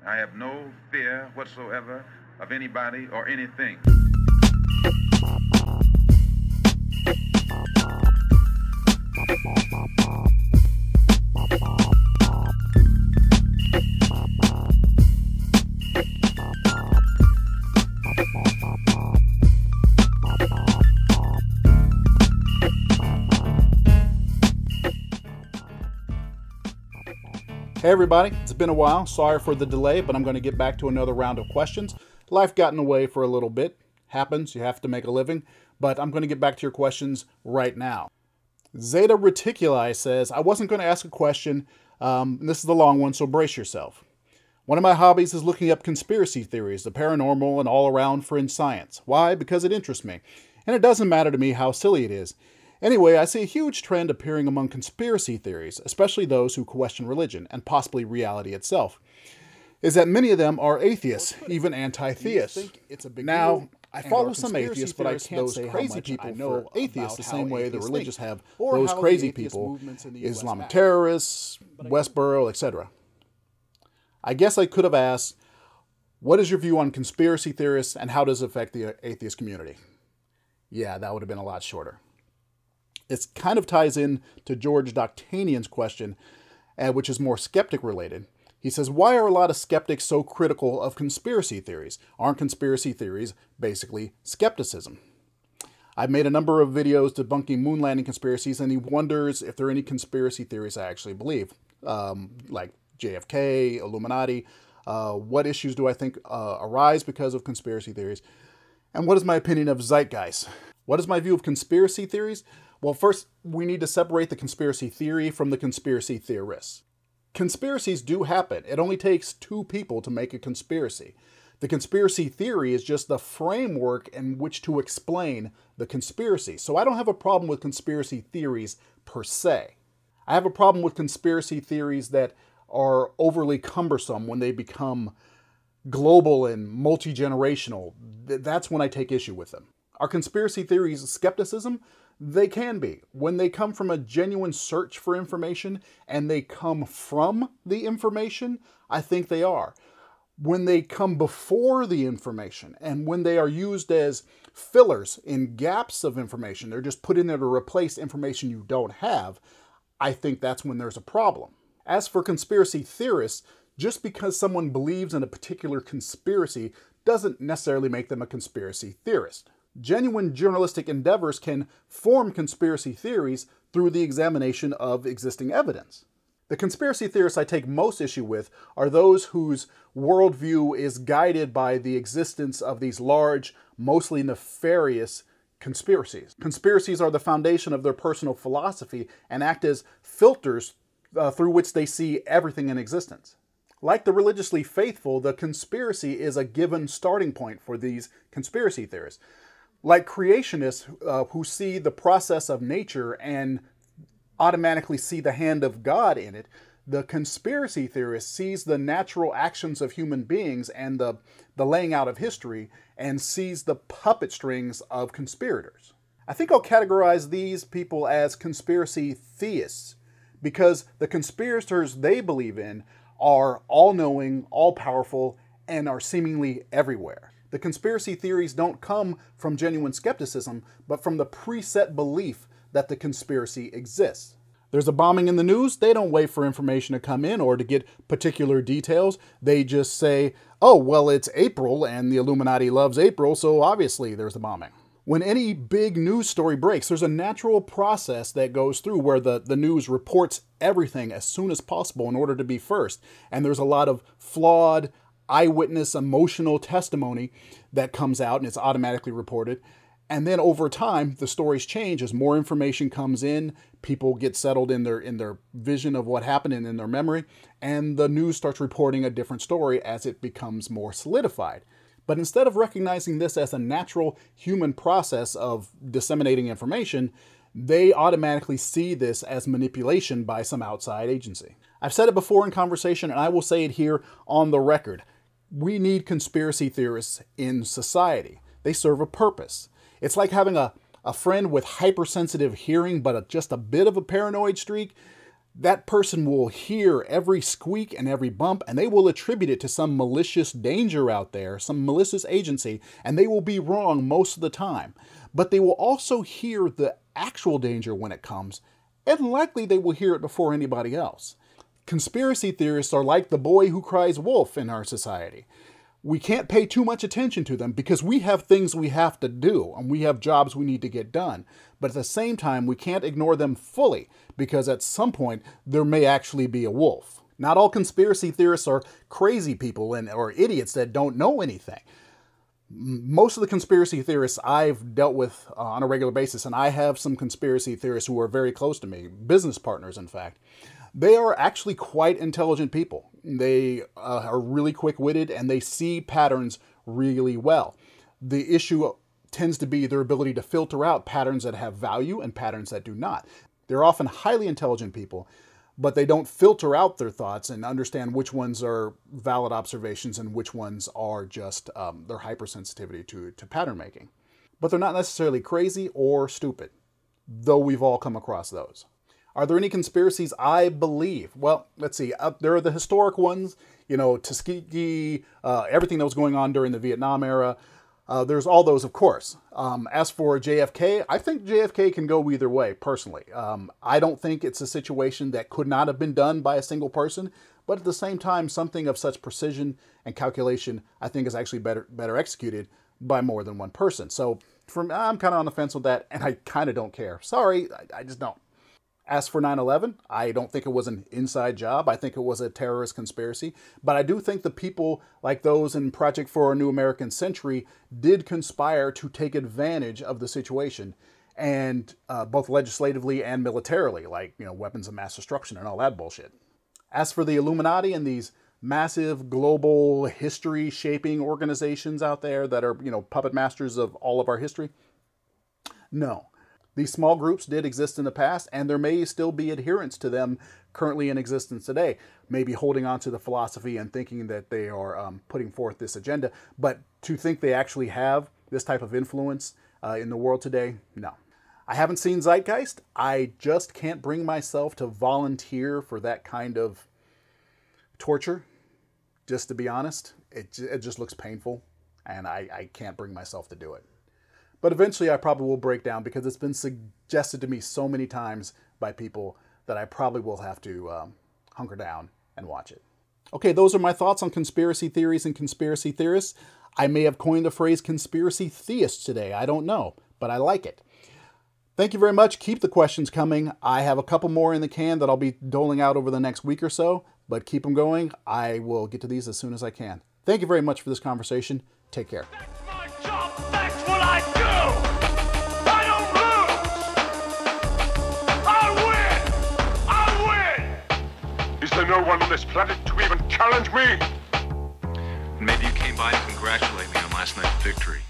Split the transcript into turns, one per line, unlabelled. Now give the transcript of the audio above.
I have no fear whatsoever of anybody or anything.
Hey everybody, it's been a while. Sorry for the delay, but I'm going to get back to another round of questions. Life got in the way for a little bit. Happens, you have to make a living. But I'm going to get back to your questions right now. Zeta Reticuli says, I wasn't going to ask a question. This is the long one, so brace yourself. One of my hobbies is looking up conspiracy theories, the paranormal, and all-around fringe science. Why? Because it interests me. And it doesn't matter to me how silly it is. Anyway, I see a huge trend appearing among conspiracy theories, especially those who question religion, and possibly reality itself, is that many of them are atheists, even anti-theists. Now, I follow some atheists, but I can't say crazy people know atheists the same way the religious have those crazy people, Islamic terrorists, Westboro, etc. I guess I could have asked, what is your view on conspiracy theorists, and how does it affect the atheist community? Yeah, that would have been a lot shorter. It kind of ties in to George Doctanian's question, which is more skeptic related. He says, why are a lot of skeptics so critical of conspiracy theories? Aren't conspiracy theories basically skepticism? I've made a number of videos debunking moon landing conspiracies, and he wonders if there are any conspiracy theories I actually believe, like JFK, Illuminati. What issues do I think arise because of conspiracy theories? And what is my opinion of zeitgeist? What is my view of conspiracy theories? Well, first, we need to separate the conspiracy theory from the conspiracy theorists. Conspiracies do happen. It only takes two people to make a conspiracy. The conspiracy theory is just the framework in which to explain the conspiracy. So I don't have a problem with conspiracy theories per se. I have a problem with conspiracy theories that are overly cumbersome when they become global and multi-generational. That's when I take issue with them. Are conspiracy theories skepticism? They can be. When they come from a genuine search for information and they come from the information, I think they are. When they come before the information and when they are used as fillers in gaps of information, they're just put in there to replace information you don't have, I think that's when there's a problem. As for conspiracy theorists, just because someone believes in a particular conspiracy doesn't necessarily make them a conspiracy theorist. Genuine journalistic endeavors can form conspiracy theories through the examination of existing evidence. The conspiracy theorists I take most issue with are those whose worldview is guided by the existence of these large, mostly nefarious conspiracies. Conspiracies are the foundation of their personal philosophy and act as filters through which they see everything in existence. Like the religiously faithful, the conspiracy is a given starting point for these conspiracy theorists. Like creationists who see the process of nature and automatically see the hand of God in it, the conspiracy theorist sees the natural actions of human beings and the laying out of history and sees the puppet strings of conspirators. I think I'll categorize these people as conspiracy theists because the conspirators they believe in are all-knowing, all-powerful, and are seemingly everywhere. The conspiracy theories don't come from genuine skepticism, but from the preset belief that the conspiracy exists. There's a bombing in the news, they don't wait for information to come in or to get particular details. They just say, oh, well, it's April and the Illuminati loves April, so obviously there's a bombing. When any big news story breaks, there's a natural process that goes through where the news reports everything as soon as possible in order to be first. And there's a lot of flawed eyewitness emotional testimony that comes out and it's automatically reported. And then over time, the stories change as more information comes in, people get settled in their vision of what happened and in their memory, and the news starts reporting a different story as it becomes more solidified. But instead of recognizing this as a natural human process of disseminating information, they automatically see this as manipulation by some outside agency. I've said it before in conversation, and I will say it here on the record. We need conspiracy theorists in society. They serve a purpose. It's like having a friend with hypersensitive hearing, but just a bit of a paranoid streak. that person will hear every squeak and every bump, and they will attribute it to some malicious danger out there, some malicious agency, and they will be wrong most of the time. But they will also hear the actual danger when it comes, and likely they will hear it before anybody else. Conspiracy theorists are like the boy who cries wolf in our society. We can't pay too much attention to them because we have things we have to do and we have jobs we need to get done. But at the same time, we can't ignore them fully because at some point there may actually be a wolf. Not all conspiracy theorists are crazy people or idiots that don't know anything. Most of the conspiracy theorists I've dealt with on a regular basis, and I have some conspiracy theorists who are very close to me, business partners in fact, they are actually quite intelligent people. They are really quick-witted and they see patterns really well. The issue tends to be their ability to filter out patterns that have value and patterns that do not. They're often highly intelligent people, but they don't filter out their thoughts and understand which ones are valid observations and which ones are just their hypersensitivity to pattern making. But they're not necessarily crazy or stupid, though we've all come across those. Are there any conspiracies I believe? Well, let's see. There are the historic ones, you know, Tuskegee, everything that was going on during the Vietnam era. There's all those, of course. As for JFK, I think JFK can go either way, personally. I don't think it's a situation that could not have been done by a single person, but at the same time, something of such precision and calculation, I think is actually better executed by more than one person. So I'm kind of on the fence with that, and I kind of don't care. Sorry, I just don't. As for 9/11, I don't think it was an inside job. I think it was a terrorist conspiracy. But I do think the people like those in Project for a New American Century did conspire to take advantage of the situation, and both legislatively and militarily, like, you know, weapons of mass destruction and all that bullshit. As for the Illuminati and these massive global history-shaping organizations out there that are, you know, puppet masters of all of our history, no. These small groups did exist in the past, and there may still be adherents to them currently in existence today, maybe holding on to the philosophy and thinking that they are putting forth this agenda. But to think they actually have this type of influence in the world today, no. I haven't seen Zeitgeist. I just can't bring myself to volunteer for that kind of torture, just to be honest. It just looks painful, and I can't bring myself to do it. But eventually I probably will break down because it's been suggested to me so many times by people that I probably will have to hunker down and watch it. Okay, those are my thoughts on conspiracy theories and conspiracy theorists. I may have coined the phrase conspiracy theists today. I don't know, but I like it. Thank you very much. Keep the questions coming. I have a couple more in the can that I'll be doling out over the next week or so, but keep them going. I will get to these as soon as I can. Thank you very much for this conversation. Take care.
Is there no one on this planet to even challenge me?
Maybe you came by to congratulate me on last night's victory.